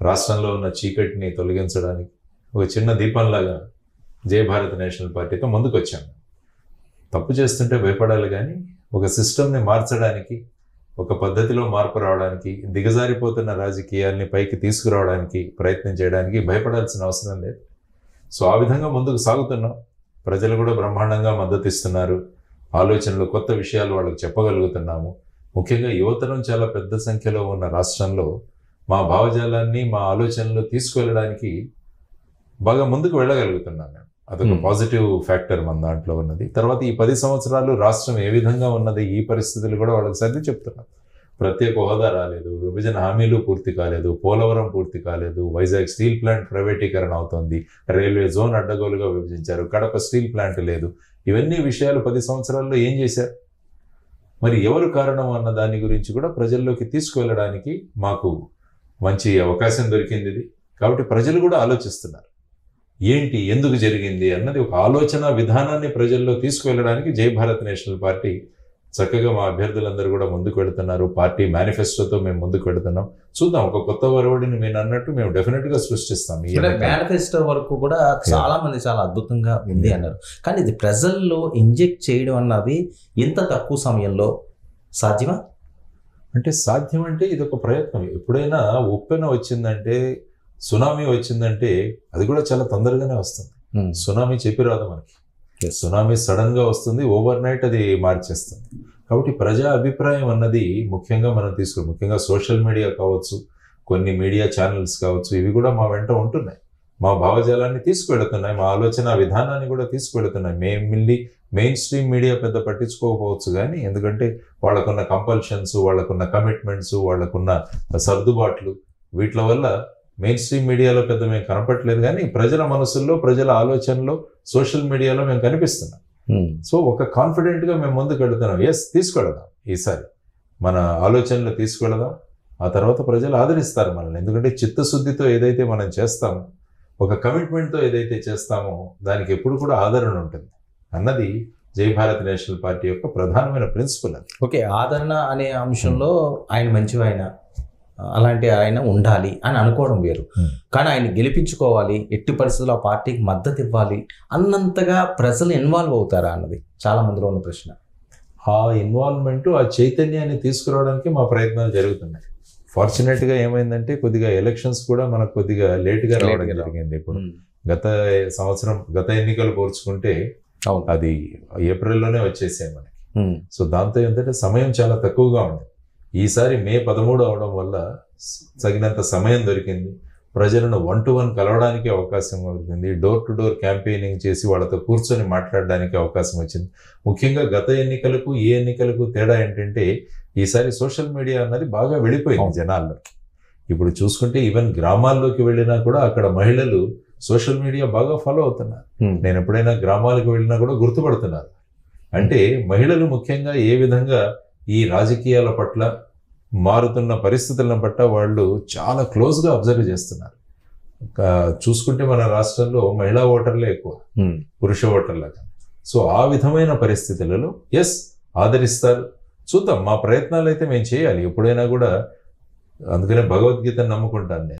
రాష్ట్రంలో ఉన్న చీకటిని తొలగించడానికి ఒక చిన్న దీపంలాగా జై భారత్ నేషనల్ పార్టీతో ముందుకు వచ్చాము. తప్పు చేస్తుంటే భయపడాలి, కానీ ఒక సిస్టమ్ని మార్చడానికి, ఒక పద్ధతిలో మార్పు రావడానికి, దిగజారిపోతున్న రాజకీయాల్ని పైకి తీసుకురావడానికి ప్రయత్నం చేయడానికి భయపడాల్సిన అవసరం లేదు. సో ఆ విధంగా ముందుకు సాగుతున్నాం. ప్రజలు కూడా బ్రహ్మాండంగా మద్దతు ఇస్తున్నారు. ఆలోచనలు, కొత్త విషయాలు వాళ్ళకి చెప్పగలుగుతున్నాము. ముఖ్యంగా యువతరం చాలా పెద్ద సంఖ్యలో ఉన్న రాష్ట్రంలో మా భావజాలాన్ని, మా ఆలోచనలు తీసుకువెళ్ళడానికి బాగా ముందుకు వెళ్ళగలుగుతున్నాం మేము. అదొక పాజిటివ్ ఫ్యాక్టర్ మన దాంట్లో ఉన్నది. తర్వాత ఈ 10 సంవత్సరాలు రాష్ట్రం ఏ విధంగా ఉన్నది, ఈ పరిస్థితులు కూడా వాళ్ళకి సర్ది చెప్తున్నాం. ప్రత్యేక హోదా రాలేదు, విభజన హామీలు పూర్తి కాలేదు, పోలవరం పూర్తి కాలేదు, వైజాగ్ స్టీల్ ప్లాంట్ ప్రైవేటీకరణ అవుతోంది, రైల్వే జోన్ అడ్డగోలుగా విభజించారు, కడప స్టీల్ ప్లాంట్ లేదు. ఇవన్నీ విషయాలు 10 సంవత్సరాల్లో ఏం చేశారు, మరి ఎవరు కారణం అన్న దాని గురించి కూడా ప్రజల్లోకి తీసుకువెళ్ళడానికి మాకు మంచి అవకాశం దొరికింది ఇది. కాబట్టి ప్రజలు కూడా ఆలోచిస్తున్నారు, ఏంటి, ఎందుకు జరిగింది అన్నది ఒక ఆలోచన విధానాన్ని ప్రజల్లో తీసుకువెళ్ళడానికి జై భారత్ నేషనల్ పార్టీ చక్కగా మా అభ్యర్థులందరూ కూడా ముందుకు వెళుతున్నారు. పార్టీ మేనిఫెస్టోతో మేము ముందుకు వెళుతున్నాం. చూద్దాం, ఒక కొత్త వరవడిని నేను అన్నట్టు మేము డెఫినెట్ గా సృష్టిస్తాం. మేనిఫెస్టో వరకు కూడా చాలా మంది చాలా అద్భుతంగా ఉంది అన్నారు, కానీ ఇది ప్రజల్లో ఇంజెక్ట్ చేయడం అన్నది ఇంత తక్కువ సమయంలో సాధ్యమా? అంటే సాధ్యం అంటే ఇది ఒక ప్రయత్నం. ఎప్పుడైనా ఉప్పెన వచ్చిందంటే, సునామీ వచ్చిందంటే అది కూడా చాలా తొందరగానే వస్తుంది. సునామీ చెప్పి రాదు మనకి. సునామీ సడన్ గా వస్తుంది, ఓవర్ నైట్ అది మార్చేస్తుంది. కాబట్టి ప్రజా అభిప్రాయం అన్నది ముఖ్యంగా మనం తీసుకోవాలి. ముఖ్యంగా సోషల్ మీడియా కావచ్చు, కొన్ని మీడియా ఛానల్స్ కావచ్చు, ఇవి కూడా మా వెంట ఉంటున్నాయి. మా భావజాలాన్ని తీసుకువెళుతున్నాయి, మా ఆలోచన విధానాన్ని కూడా తీసుకువెళుతున్నాయి. మేము మెయిన్ స్ట్రీమ్ మీడియా పెద్ద పట్టించుకోకపోవచ్చు, కానీ ఎందుకంటే వాళ్ళకున్న కంపల్షన్స్, వాళ్ళకున్న కమిట్మెంట్స్, వాళ్ళకున్న సర్దుబాట్లు, వీటి వల్ల మెయిన్ స్ట్రీమ్ మీడియాలో పెద్ద మేము కనపట్లేదు, కానీ ప్రజల మనసుల్లో, ప్రజల ఆలోచనలో సోషల్ మీడియాలో మేము కనిపిస్తున్నాం. సో ఒక కాన్ఫిడెంట్గా మేము ముందుకు వెళుతున్నాం. తీసుకెళదాం, ఈసారి మన ఆలోచనలు తీసుకెళదాం. ఆ తర్వాత ప్రజలు ఆదరిస్తారు మనల్ని. ఎందుకంటే చిత్తశుద్ధితో ఏదైతే మనం చేస్తామో, ఒక కమిట్మెంట్తో ఏదైతే చేస్తామో దానికి ఎప్పుడు కూడా ఆదరణ ఉంటుంది అన్నది జై భారత్ నేషనల్ పార్టీ యొక్క ప్రధానమైన ప్రిన్సిపల్. అది ఓకే, ఆదరణ అనే అంశంలో ఆయన మంచివైన అలాంటి ఆయన ఉండాలి అని అనుకోవడం వేరు, కానీ ఆయన గెలిపించుకోవాలి, ఎట్టి పరిస్థితుల్లో ఆ పార్టీకి మద్దతు ఇవ్వాలి అన్నంతగా ప్రజలు ఇన్వాల్వ్ అవుతారా అన్నది చాలా మందిలో ఉన్న ప్రశ్న. ఆ ఇన్వాల్వ్మెంట్, ఆ చైతన్యాన్ని తీసుకురావడానికి మా ప్రయత్నాలు జరుగుతున్నాయి. ఫార్చునేట్గా ఏమైందంటే కొద్దిగా ఎలక్షన్స్ కూడా మనకు కొద్దిగా లేట్గా రావడం జరిగింది. ఇప్పుడు గత ఎన్నికలు పోల్చుకుంటే అది ఏప్రిల్లోనే వచ్చేసాయి మనకి. సో దాంతో ఏంటంటే సమయం చాలా తక్కువగా ఉంది. ఈసారి మే 13 అవడం వల్ల తగినంత సమయం దొరికింది. ప్రజలను 1-to-1 కలవడానికి అవకాశం దొరికింది. డోర్ టు డోర్ క్యాంపెయినింగ్ చేసి వాళ్ళతో కూర్చొని మాట్లాడడానికి అవకాశం వచ్చింది. ముఖ్యంగా గత ఎన్నికలకు ఈ ఎన్నికలకు తేడా ఏంటంటే ఈసారి సోషల్ మీడియా అన్నది బాగా వెళ్ళిపోయింది జనాల్లోకి. ఇప్పుడు చూసుకుంటే ఈవెన్ గ్రామాల్లోకి వెళ్ళినా కూడా అక్కడ మహిళలు సోషల్ మీడియా బాగా ఫాలో అవుతున్నారు. నేను ఎప్పుడైనా గ్రామాలకు వెళ్ళినా కూడా గుర్తుపడుతున్నారు. అంటే మహిళలు ముఖ్యంగా ఏ విధంగా ఈ రాజకీయాల పట్ల, మారుతున్న పరిస్థితులను పట్ల వాళ్ళు చాలా క్లోజ్గా అబ్జర్వ్ చేస్తున్నారు. చూసుకుంటే మన రాష్ట్రంలో మహిళా ఓటర్లే ఎక్కువ, పురుష ఓటర్ల. సో ఆ విధమైన పరిస్థితులలో ఆదరిస్తారు. చూద్దాం, మా ప్రయత్నాలు అయితే మేము చేయాలి ఎప్పుడైనా కూడా. అందుకనే భగవద్గీతను నమ్ముకుంటాను నేను.